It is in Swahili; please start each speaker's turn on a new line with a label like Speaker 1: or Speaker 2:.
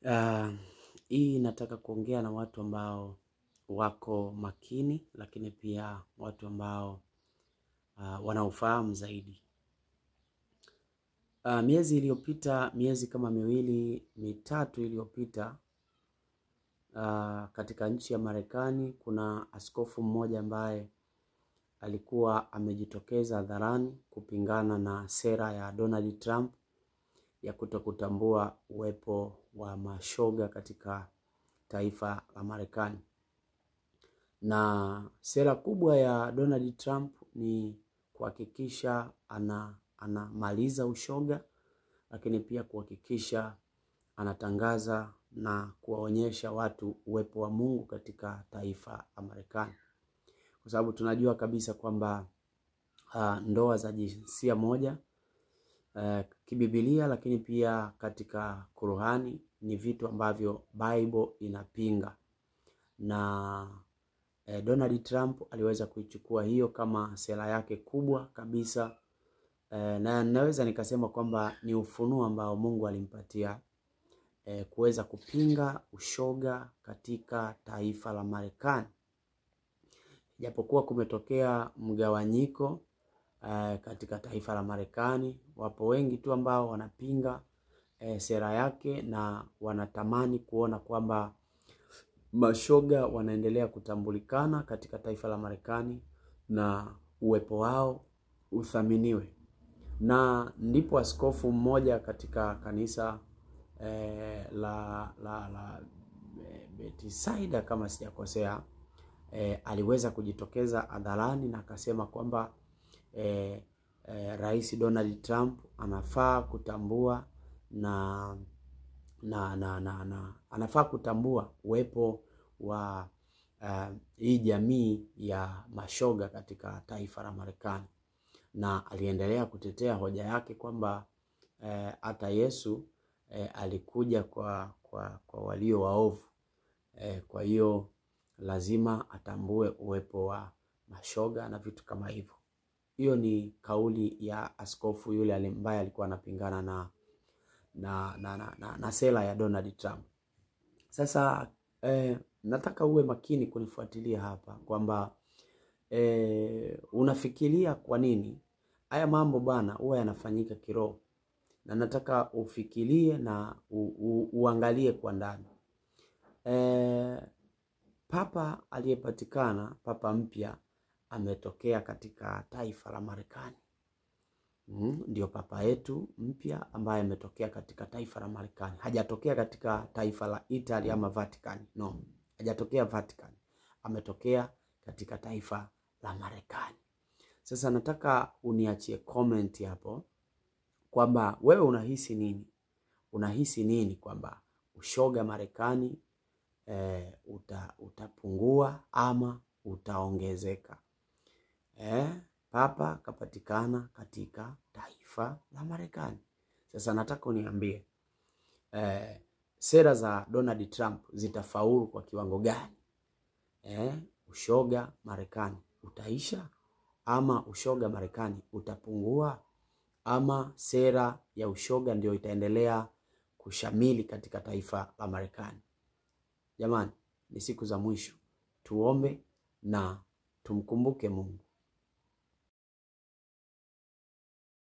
Speaker 1: Uh, Hii nataka kuongea na watu ambao wako makini, lakini pia watu ambao wanaofahamu zaidi. Miezi kama miwili mitatu iliyopita, katika nchi ya Marekani kuna askofu mmoja ambaye alikuwa amejitokeza hadharani kupingana na sera ya Donald Trump ya kutokutambua uwepo wa mashoga katika taifa la Marekani. Na sera kubwa ya Donald Trump ni kuhakikisha anamaliza ushoga, lakini pia kuhakikisha anatangaza na kuwaonyesha watu uwepo wa Mungu katika taifa la Marekani. Kwa sababu tunajua kabisa kwamba ndoa za jinsia moja kiBiblia, lakini pia katika Qur'ani ni vitu ambavyo Bible inapinga. Na Donald Trump aliweza kuichukua hiyo kama sera yake kubwa kabisa, na naweza nikasema kwamba ni ufunuo ambao Mungu alimpatia kuweza kupinga ushoga katika taifa la Marekani. Japokuwa kumetokea mgawanyiko katika taifa la Marekani, wapo wengi tu ambao wanapinga sera yake na wanatamani kuona kwamba mashoga wanaendelea kutambulikana katika taifa la Marekani na uwepo wao uthaminiwe. Na ndipo askofu mmoja katika kanisa la Bethsaida kama sijakosea, aliweza kujitokeza hadharani na akasema kwamba Rais Donald Trump anafaa kutambua anafaa kutambua uwepo wa hii jamii ya mashoga katika taifa la Marekani. Na aliendelea kutetea hoja yake kwamba hata Yesu alikuja kwa walio waovu. Kwa hiyo lazima atambue uwepo wa mashoga na vitu kama hivyo. Hiyo ni kauli ya askofu yule ambaye alikuwa anapingana na sera ya Donald Trump. Sasa nataka uwe makini kunifuatilia hapa kwamba unafikiria kwa nini haya mambo bana huwa yanafanyika kiroho, na nataka ufikirie na uangalie kwa ndani. Papa aliyepatikana, papa mpya ametokea katika taifa la Marekani. Ndio papa yetu mpya ambaye ametokea katika taifa la Marekani. Hajatokea katika taifa la Italy ama Vatican. No, hajatokea Vatican. Ametokea katika taifa la Marekani. Sasa nataka uniachie comment hapo kwamba wewe unahisi nini? Unahisi nini kwamba ushoga Marekani utapungua ama utaongezeka? Papa kapatikana katika taifa la Marekani. Sasa nataka uniambie sera za Donald Trump zitafaulu kwa kiwango gani? Ushoga Marekani utaisha ama ushoga Marekani utapungua, ama sera ya ushoga ndio itaendelea kushamili katika taifa la Marekani? Jamani, ni siku za mwisho. Tuombe na tumkumbuke Mungu.